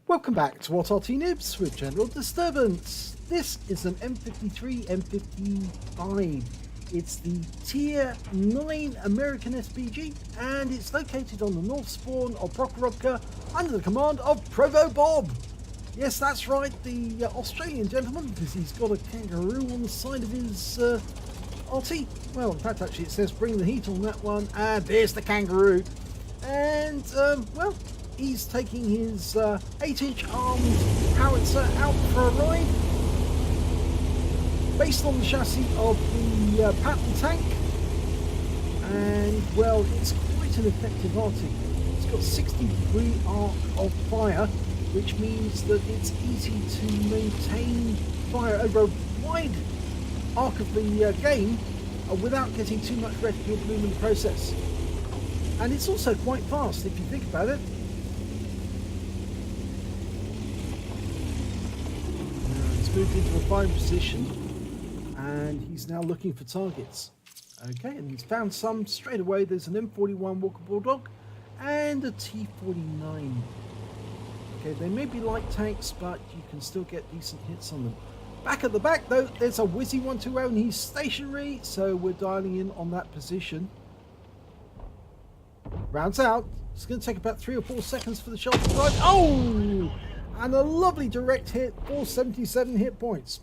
Welcome back to what Arty Noobs with General Disturbance. This is an M53 M55. It's the Tier 9 American SPG and it's located on the north spawn of Prokhorovka under the command of ProvoBob. Yes, that's right, the Australian gentleman, because he's got a kangaroo on the side of his Arty. Well, in fact, actually it says bring the heat on that one, and there's the kangaroo. And, well, he's taking his 8-inch armed howitzer out for a ride, based on the chassis of the Patton tank. And, well, it's quite an effective Arty. It's got 60-degree arc of fire, which means that it's easy to maintain fire over a wide arc of the game without getting too much reticule bloom in the process. And it's also quite fast if you think about it. Now he's moved into a fine position and he's now looking for targets. Okay, and he's found some straight away. There's an M41 Walker Bulldog and a T49. Okay, they may be light tanks, but you can still get decent hits on them. Back at the back, though, there's a Wizzy 120 and he's stationary, so we're dialing in on that position. Rounds out. It's going to take about 3 or 4 seconds for the shell to drive. Oh! And a lovely direct hit, 477 hit points.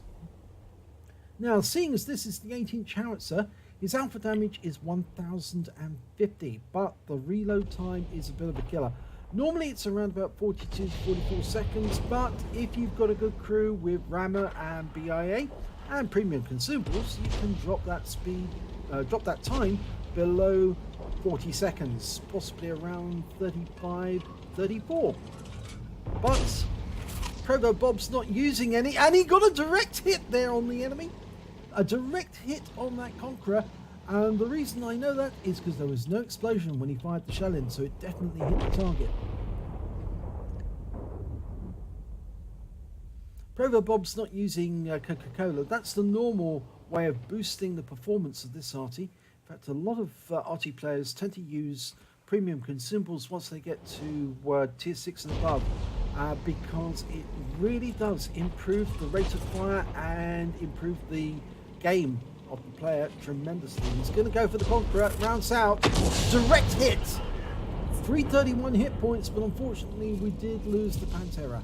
Now, seeing as this is the 18-inch howitzer, his alpha damage is 1050, but the reload time is a bit of a killer. Normally it's around about 42 to 44 seconds, but if you've got a good crew with rammer and BIA and premium consumables, you can drop that speed, drop that time below 40 seconds, possibly around 35, 34. But ProvoBob's not using any, and he got a direct hit there on the enemy. A direct hit on that Conqueror, and the reason I know that is because there was no explosion when he fired the shell in, so it definitely hit the target. ProvoBob's not using Coca-Cola. That's the normal way of boosting the performance of this Arty. In fact, a lot of Arty players tend to use premium consumables once they get to tier 6 and above, because it really does improve the rate of fire and improve the game of the player tremendously. He's going to go for the Conqueror, rounds out, direct hit, 331 hit points, but unfortunately we did lose the Pantera.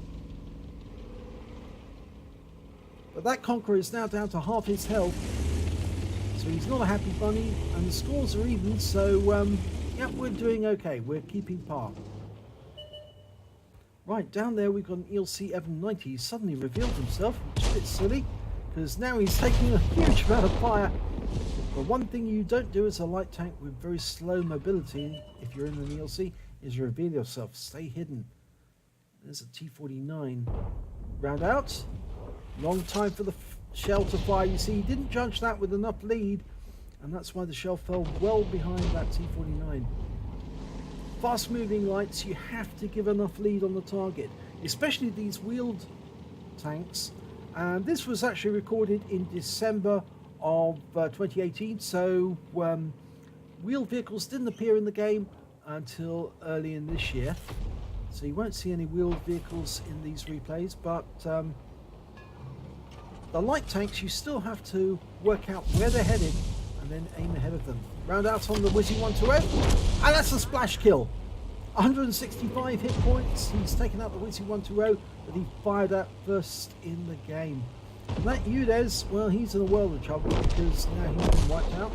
But that Conqueror is now down to half his health, so he's not a happy bunny, and the scores are even, so yeah, we're doing okay, we're keeping par. Right, down there we've got an ELC M90. He suddenly revealed himself, which is a bit silly, because now he's taking a huge amount of fire. The one thing you don't do as a light tank with very slow mobility, if you're in an ELC, is reveal yourself. Stay hidden. There's a T49. Round out. Long time for the shell to fire. You see, he didn't judge that with enough lead, and that's why the shell fell well behind that T49. Fast moving lights, you have to give enough lead on the target, especially these wheeled tanks. And this was actually recorded in December of 2018, so wheeled vehicles didn't appear in the game until early in this year, so you won't see any wheeled vehicles in these replays. But the light tanks, you still have to work out where they're headed and then aim ahead of them. Round out on the Wizzy 120, and that's a splash kill. 165 hit points. He's taken out the Wizzy 120 that he fired at first in the game. And that Udez, well, he's in a world of trouble because now he's been wiped out.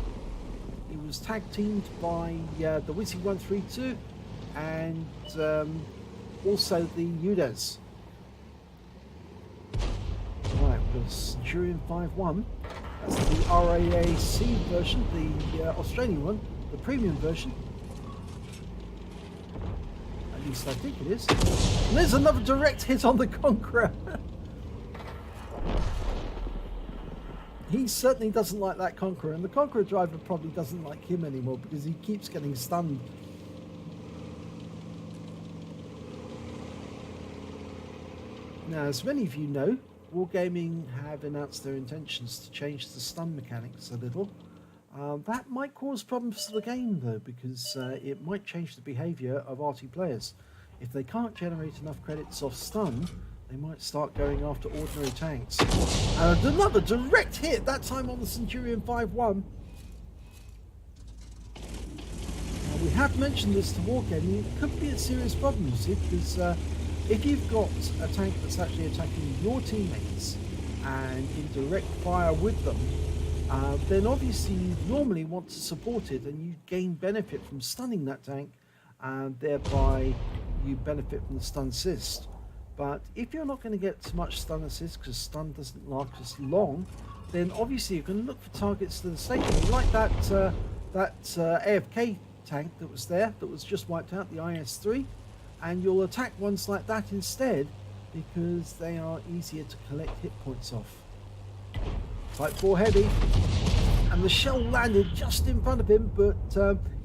He was tag teamed by the Wizzy 132 and also the Udez. Right, we've got a Centurion 5.1. That's the RAAC version, the Australian one, the premium version. At least I think it is. And there's another direct hit on the Conqueror. He certainly doesn't like that Conqueror, and the Conqueror driver probably doesn't like him anymore because he keeps getting stunned. Now, as many of you know, Wargaming have announced their intentions to change the stun mechanics a little. That might cause problems for the game though, because it might change the behaviour of Arty players. if they can't generate enough credits off stun, they might start going after ordinary tanks. And another direct hit, that time on the Centurion 5-1. We have mentioned this to Wargaming. It could be a serious problem, you see, because if you've got a tank that's actually attacking your teammates and in direct fire with them, then obviously you normally want to support it and you gain benefit from stunning that tank, and thereby you benefit from the stun assist. But if you're not going to get so much stun assist because stun doesn't last as long, then obviously you can look for targets to the station, like that AFK tank that was there, that was just wiped out, the IS-3, and you'll attack ones like that instead because they are easier to collect hit points off. Type 4 heavy, and the shell landed just in front of him, but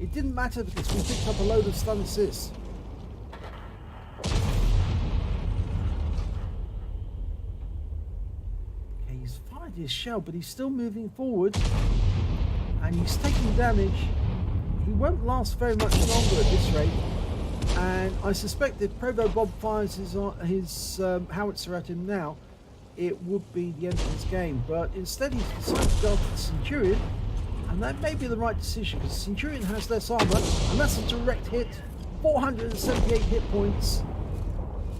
it didn't matter because we picked up a load of stun assists. Okay, he's fired his shell, but he's still moving forward, and he's taking damage. He won't last very much longer at this rate, and I suspect if ProvoBob fires his howitzer at him now, it would be the end of his game. But instead he's decided to go after the Centurion, and that may be the right decision because the Centurion has less armor, and that's a direct hit, 478 hit points.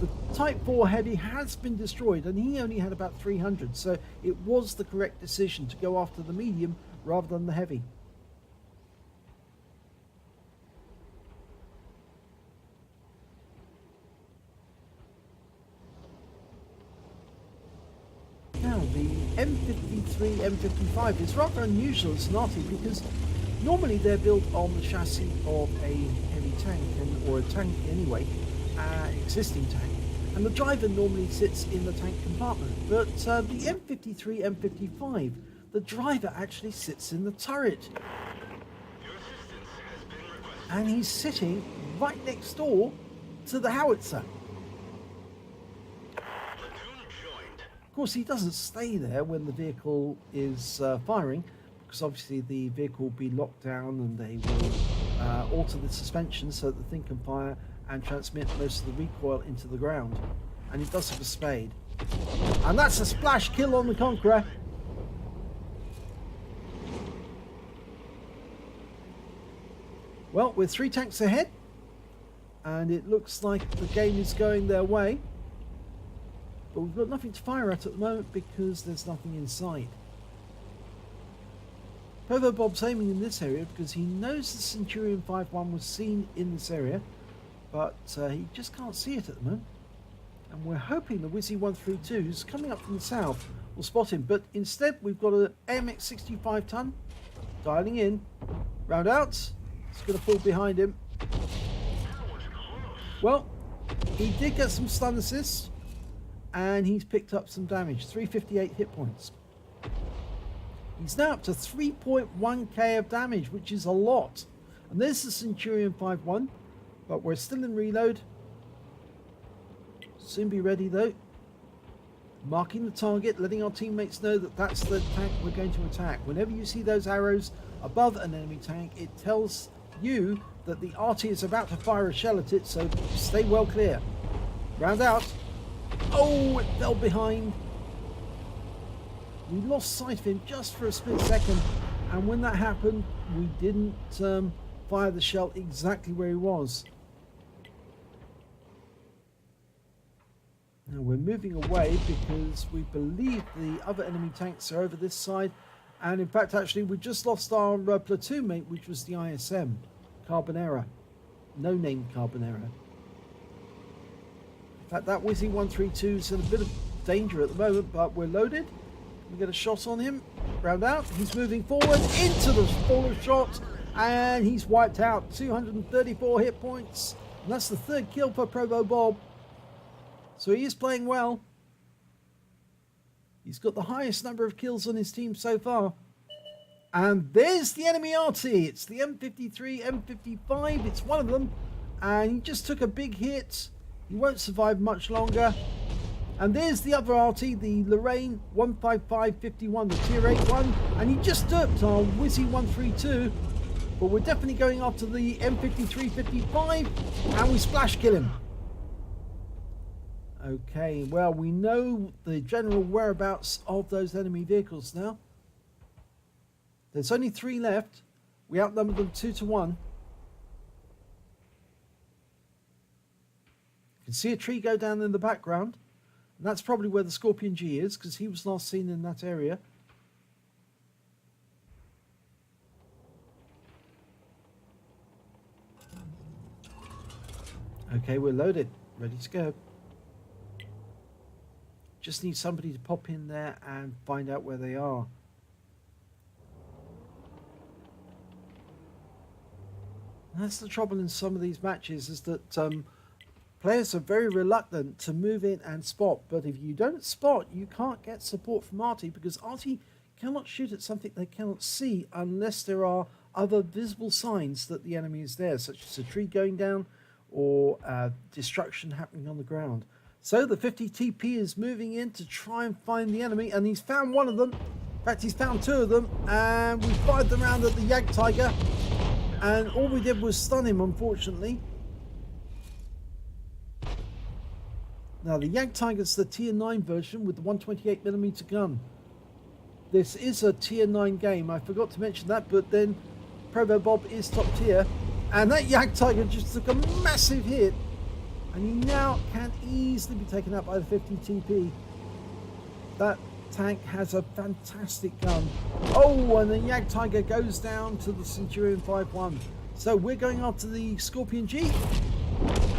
The Type 4 Heavy has been destroyed, and he only had about 300, so it was the correct decision to go after the medium rather than the heavy. Now, the M53, M55 is rather unusual as an Arty because normally they're built on the chassis of a heavy tank, or a tank anyway, existing tank, and the driver normally sits in the tank compartment. But the M53, M55, the driver actually sits in the turret. And he's sitting right next door to the howitzer. Of course, he doesn't stay there when the vehicle is firing, because obviously the vehicle will be locked down and they will alter the suspension so that the thing can fire and transmit most of the recoil into the ground. And he does have a spade. And that's a splash kill on the Conqueror. Well, we're 3 tanks ahead, and it looks like the game is going their way. But we've got nothing to fire at the moment because there's nothing in sight. ProvoBob's aiming in this area because he knows the Centurion 5-1 was seen in this area, but he just can't see it at the moment. And we're hoping the Wizzy 132's coming up from the south will spot him, but instead we've got an AMX-65 ton dialing in. Round out, it's going to fall behind him. Well, he did get some stun assists, and he's picked up some damage, 358 hit points. He's now up to 3.1k of damage, which is a lot. And there's the Centurion 5-1, but we're still in reload. Soon be ready though. Marking the target, letting our teammates know that that's the tank we're going to attack. Whenever you see those arrows above an enemy tank, it tells you that the Arty is about to fire a shell at it, so stay well clear. Round out. Oh, it fell behind. We lost sight of him just for a split second, and when that happened, we didn't fire the shell exactly where he was. Now we're moving away because we believe the other enemy tanks are over this side, and in fact actually we just lost our platoon mate, which was the ISM Carbonera, no name Carbonera. In fact, that Wizzy 132 is in a bit of danger at the moment, but we're loaded. We get a shot on him. Round out. He's moving forward into the spoiler shot, and he's wiped out. 234 hit points, and that's the 3rd kill for ProvoBob. So he is playing well. He's got the highest number of kills on his team so far. And there's the enemy Arty. It's the M53, M55. It's one of them, and he just took a big hit. He won't survive much longer. And there's the other Arty, the Lorraine 15551, the tier 8 one, and he just derped our Wizzy 132. But we're definitely going after the M53 55, and we splash kill him. Okay, well, we know the general whereabouts of those enemy vehicles now. There's only 3 left. We outnumbered them 2 to 1. You can see a tree go down in the background. And that's probably where the Scorpion G is, because he was last seen in that area. Okay, we're loaded. Ready to go. Just need somebody to pop in there and find out where they are. And that's the trouble in some of these matches, is that players are very reluctant to move in and spot. But if you don't spot, you can't get support from Arty, because Arty cannot shoot at something they cannot see unless there are other visible signs that the enemy is there, such as a tree going down or destruction happening on the ground. So the 50 TP is moving in to try and find the enemy, and he's found one of them. In fact, he's found 2 of them, and we fired them round at the Yag Tiger, and all we did was stun him, unfortunately. Now the Yag Tiger's the tier 9 version with the 128mm gun. This is a tier 9 game, I forgot to mention that, but then ProvoBob is top tier, and that Yag Tiger just took a massive hit. And he now can easily be taken out by the 50 TP. That tank has a fantastic gun. Oh, and the Yag Tiger goes down to the Centurion 5-1. So we're going after the Scorpion G.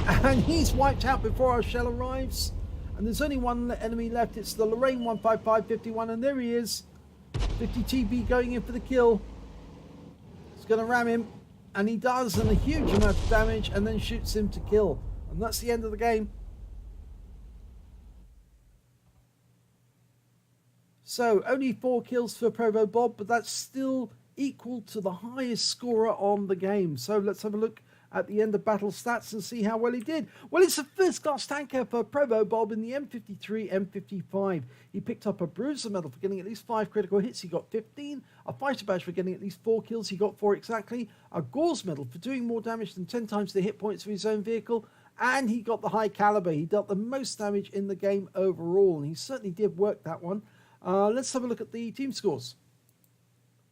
And he's wiped out before our shell arrives. And there's only one enemy left. It's the Lorraine 155-51. And there he is. 50 TP going in for the kill. He's going to ram him. And he does, and a huge amount of damage, and then shoots him to kill. And that's the end of the game. So only 4 kills for ProvoBob, but that's still equal to the highest scorer on the game. So let's have a look at the end of battle stats and see how well he did. Well, it's a first class tanker for ProvoBob in the M53, M55. He picked up a Bruiser medal for getting at least 5 critical hits. He got 15. A fighter badge for getting at least 4 kills. He got 4 exactly. A Gore's medal for doing more damage than 10 times the hit points of his own vehicle. And he got the high caliber. He dealt the most damage in the game overall, and he certainly did work that one. Let's have a look at the team scores.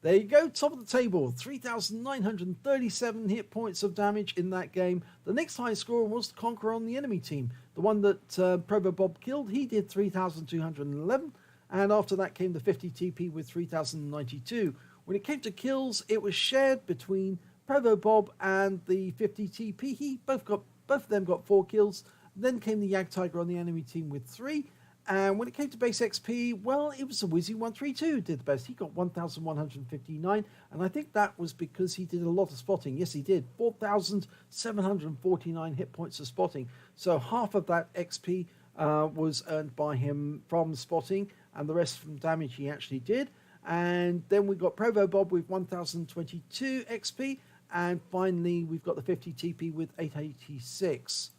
There you go, top of the table, 3,937 hit points of damage in that game. The next highest scorer was the Conqueror on the enemy team. The one that ProvoBob killed, he did 3,211, and after that came the 50 TP with 3,092. When it came to kills, it was shared between ProvoBob and the 50 TP. Both of them got 4 kills. Then came the Yag Tiger on the enemy team with 3. And when it came to base XP, well, it was a Wizzy 132 who did the best. He got 1,159, and I think that was because he did a lot of spotting. Yes, he did. 4,749 hit points of spotting. So half of that XP was earned by him from spotting, and the rest from damage he actually did. And then we got ProvoBob with 1,022 XP, and finally we've got the 50 TP with 886.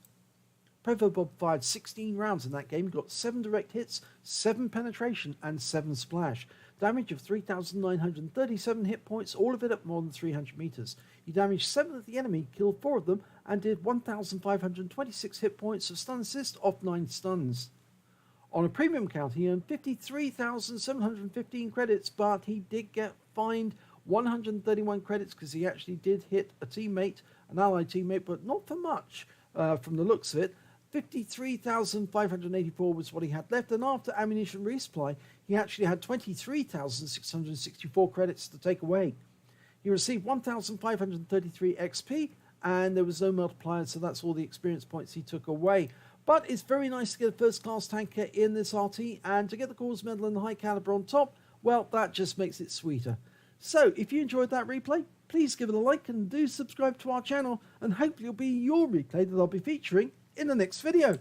ProvoBob fired 16 rounds in that game. He got 7 direct hits, 7 penetration, and 7 splash. Damage of 3,937 hit points, all of it at more than 300 meters. He damaged 7 of the enemy, killed 4 of them, and did 1,526 hit points of stun assist off 9 stuns. On a premium count, he earned 53,715 credits, but he did get fined 131 credits because he actually did hit a teammate, an allied teammate, but not for much from the looks of it. 53,584 was what he had left, and after ammunition resupply, he actually had 23,664 credits to take away. He received 1,533 XP, and there was no multiplier, so that's all the experience points he took away. But it's very nice to get a first-class tanker in this Arty, and to get the Gore's medal and the high caliber on top, well, that just makes it sweeter. So, if you enjoyed that replay, please give it a like and do subscribe to our channel, and hopefully it'll be your replay that I'll be featuring in the next video.